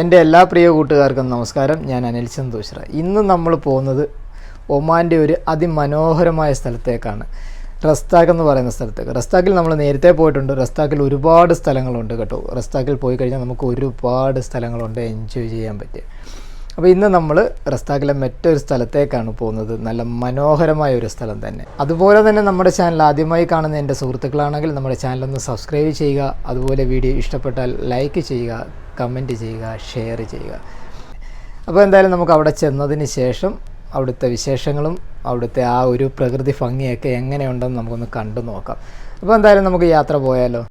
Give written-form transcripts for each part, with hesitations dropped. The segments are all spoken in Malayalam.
എൻ്റെ എല്ലാ പ്രിയ കൂട്ടുകാർക്കും നമസ്കാരം. ഞാൻ അനിൽചന്ദ് ഓച്ചിറ. ഇന്ന് നമ്മൾ പോകുന്നത് ഒമാൻ്റെ ഒരു അതിമനോഹരമായ സ്ഥലത്തേക്കാണ്. റസ്താഖ് എന്ന് പറയുന്ന സ്ഥലത്തേക്ക്. റസ്താഖിൽ നമ്മൾ നേരത്തെ പോയിട്ടുണ്ട്. റസ്താഖിൽ ഒരുപാട് സ്ഥലങ്ങളുണ്ട് കേട്ടോ. റസ്താഖിൽ പോയി കഴിഞ്ഞാൽ നമുക്ക് ഒരുപാട് സ്ഥലങ്ങളുണ്ട് എൻജോയ് ചെയ്യാൻ പറ്റിയ. അപ്പോൾ ഇന്ന് നമ്മൾ റസ്താഖിലെ മറ്റൊരു സ്ഥലത്തേക്കാണ് പോകുന്നത്. നല്ല മനോഹരമായ ഒരു സ്ഥലം തന്നെ. അതുപോലെ തന്നെ നമ്മുടെ ചാനൽ ആദ്യമായി കാണുന്ന എൻ്റെ സുഹൃത്തുക്കളാണെങ്കിൽ നമ്മുടെ ചാനലൊന്ന് സബ്സ്ക്രൈബ് ചെയ്യുക. അതുപോലെ വീഡിയോ ഇഷ്ടപ്പെട്ടാൽ ലൈക്ക് ചെയ്യുക, കമൻറ്റ് ചെയ്യുക, ഷെയർ ചെയ്യുക. അപ്പോൾ എന്തായാലും നമുക്ക് അവിടെ ചെന്നതിന് ശേഷം അവിടുത്തെ വിശേഷങ്ങളും അവിടുത്തെ ആ ഒരു പ്രകൃതി ഭംഗിയൊക്കെ എങ്ങനെയുണ്ടെന്ന് നമുക്കൊന്ന് കണ്ടു നോക്കാം. അപ്പോൾ എന്തായാലും നമുക്ക് യാത്ര പോയാലോ.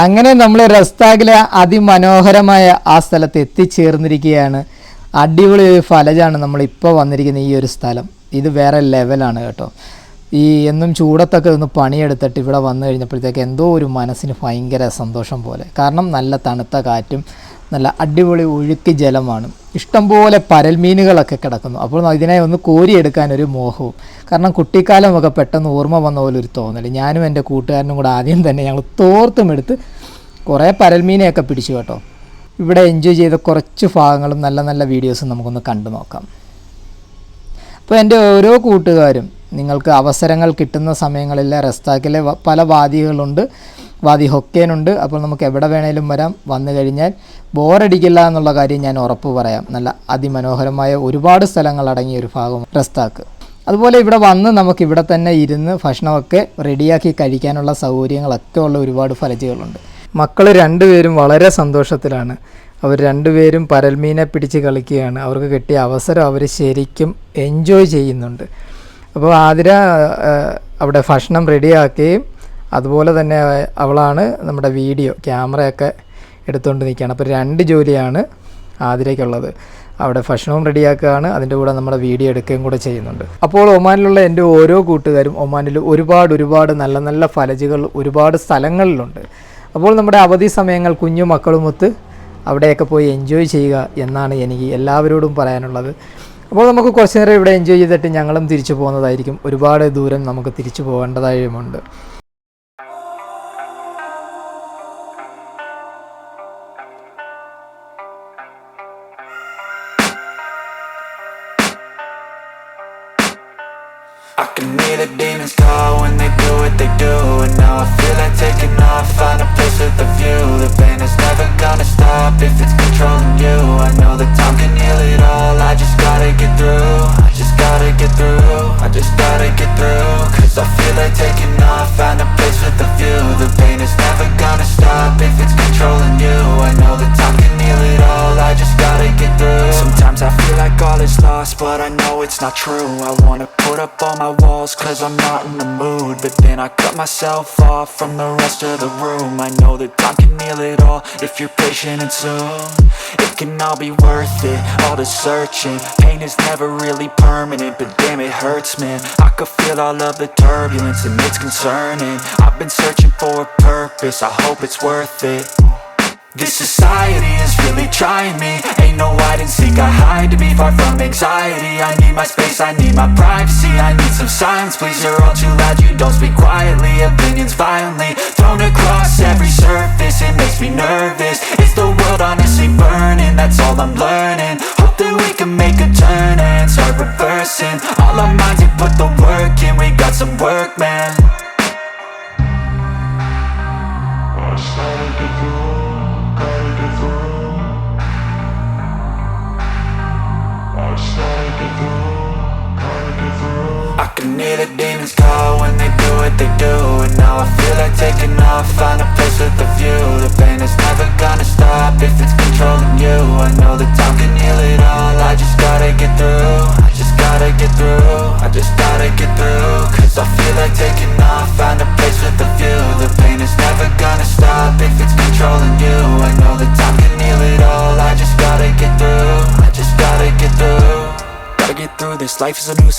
അങ്ങനെ നമ്മൾ റസ്താഖിലെ അതിമനോഹരമായ ആ സ്ഥലത്ത് എത്തിച്ചേർന്നിരിക്കുകയാണ്. അടിപൊളി ഒരു ഫലജാണ് നമ്മളിപ്പോൾ വന്നിരിക്കുന്ന ഈ ഒരു സ്ഥലം. ഇത് വേറെ ലെവലാണ് കേട്ടോ. ഈ എന്നും ചൂടത്തൊക്കെ ഒന്ന് പണിയെടുത്തിട്ട് ഇവിടെ വന്നു കഴിഞ്ഞപ്പോഴത്തേക്ക് എന്തോ ഒരു മനസ്സിന് ഭയങ്കര സന്തോഷം പോലെ. കാരണം നല്ല തണുത്ത കാറ്റും നല്ല അടിപൊളി ഒഴുക്ക് ജലമാണ്. ഇഷ്ടംപോലെ പരൽമീനുകളൊക്കെ കിടക്കുന്നു. അപ്പോൾ ഇതിനെ ഒന്ന് കോരിയെടുക്കാനൊരു മോഹവും. കാരണം കുട്ടിക്കാലമൊക്കെ പെട്ടെന്ന് ഓർമ്മ വന്ന പോലെ ഒരു തോന്നൽ. ഞാനും എൻ്റെ കൂട്ടുകാരനും കൂടെ ആദ്യം തന്നെ ഞങ്ങൾ തോർത്തുമെടുത്ത് കുറേ പരൽമീനെയൊക്കെ പിടിച്ചു കേട്ടോ. ഇവിടെ എൻജോയ് ചെയ്ത കുറച്ച് ഭാഗങ്ങളും നല്ല നല്ല വീഡിയോസും നമുക്കൊന്ന് കണ്ടു നോക്കാം. അപ്പോൾ എൻ്റെ ഓരോ കൂട്ടുകാരും നിങ്ങൾക്ക് അവസരങ്ങൾ കിട്ടുന്ന സമയങ്ങളിൽ റസ്താഖിലെ പല വാദികളുണ്ട്. വാദി ഹൊക്കൈൻ ഉണ്ട്. അപ്പോൾ നമുക്ക് എവിടെ വേണേലും വരാം. വന്നു കഴിഞ്ഞാൽ ബോറടിക്കില്ല എന്നുള്ള കാര്യം ഞാൻ ഉറപ്പ് പറയാം. നല്ല അതിമനോഹരമായ ഒരുപാട് സ്ഥലങ്ങൾ അടങ്ങിയ ഒരു ഭാഗം റസ്താഖ്. അതുപോലെ ഇവിടെ വന്ന് നമുക്ക് ഇവിടെ തന്നെ ഇരുന്ന് ഭക്ഷണമൊക്കെ റെഡിയാക്കി കഴിക്കാനുള്ള സൗകര്യങ്ങളൊക്കെ ഉള്ള ഒരുപാട് ഫലജുകളുണ്ട്. മക്കൾ രണ്ടുപേരും വളരെ സന്തോഷത്തിലാണ്. അവർ രണ്ടുപേരും പരൽമീനെ പിടിച്ച് കളിക്കുകയാണ്. അവർക്ക് കിട്ടിയ അവസരം അവർ ശരിക്കും എൻജോയ് ചെയ്യുന്നുണ്ട്. അപ്പോൾ ആതിര അവിടെ ഭക്ഷണം റെഡിയാക്കുകയും അതുപോലെ തന്നെ അവളാണ് നമ്മുടെ വീഡിയോ ക്യാമറയൊക്കെ എടുത്തുകൊണ്ട് നിൽക്കുകയാണ്. അപ്പോൾ രണ്ട് ജോലിയാണ് ആതിരയ്ക്കുള്ളത്. അവിടെ ഭക്ഷണവും റെഡിയാക്കുകയാണ്, അതിൻ്റെ കൂടെ നമ്മുടെ വീഡിയോ എടുക്കുകയും കൂടെ ചെയ്യുന്നുണ്ട്. അപ്പോൾ ഒമാനിലുള്ള എൻ്റെ ഓരോ കൂട്ടുകാരും ഒമാനിൽ ഒരുപാട് നല്ല നല്ല ഫലജുകൾ ഒരുപാട് സ്ഥലങ്ങളിലുണ്ട്. അപ്പോൾ നമ്മുടെ അവധി സമയങ്ങൾ കുഞ്ഞു മക്കളുമൊത്ത് അവിടെയൊക്കെ പോയി എൻജോയ് ചെയ്യുക എന്നാണ് എനിക്ക് എല്ലാവരോടും പറയാനുള്ളത്. അപ്പോൾ നമുക്ക് കുറച്ച് നേരം ഇവിടെ എൻജോയ് ചെയ്തിട്ട് ഞങ്ങളും തിരിച്ചു പോകുന്നതായിരിക്കും. ഒരുപാട് ദൂരം നമുക്ക് തിരിച്ചു പോകേണ്ടതായുമുണ്ട്. I can hear the demons call when they do what they do. And now I feel like taking off, find a place with a view. The pain is never gonna stop if it's controlling you. I know that time can heal it all, I just gotta get through. I just gotta get through, I just gotta get through. Cause I feel like taking off, find a place with a view. The pain is never gonna stop if it's controlling you. I know that time can heal it all, I just gotta get through. Sometimes I feel like all is lost, but I know it's not true. I wanna put up all my walls cause I'm not in the mood. But then I cut myself off from the rest of the room. I know that time can heal it all if you're patient and soon. It can all be worth it, all the searching. Pain is never really permanent, but damn it hurts man. I could feel all of the turbulence and it's concerning. I've been searching for a purpose, I hope it's worth it. This society is really trying me. Ain't no hide and seek, I hide to be far from anxiety. I need my space, I need my privacy. I need some silence, please, you're all too loud. You don't speak quietly, opinions violently thrown across every surface. It makes me nervous, is the world honestly burning? That's all I'm learning. Hope that we can make a turn and start reversing all our minds and put the work in. We got some work, man. I can hear the demons call when they do what they do. And now I feel like taking off, find a place with a view. The pain is never gonna stop if it's controlling you. I know that time can heal it all, I just gotta get through. I just gotta get through, I just gotta get through. Cause I feel like taking off, find a place with a view. The pain is never gonna stop if it's controlling you. I know that time can heal it all, I just gotta get through. I just gotta get through. Gotta get through this, life is a nuisance.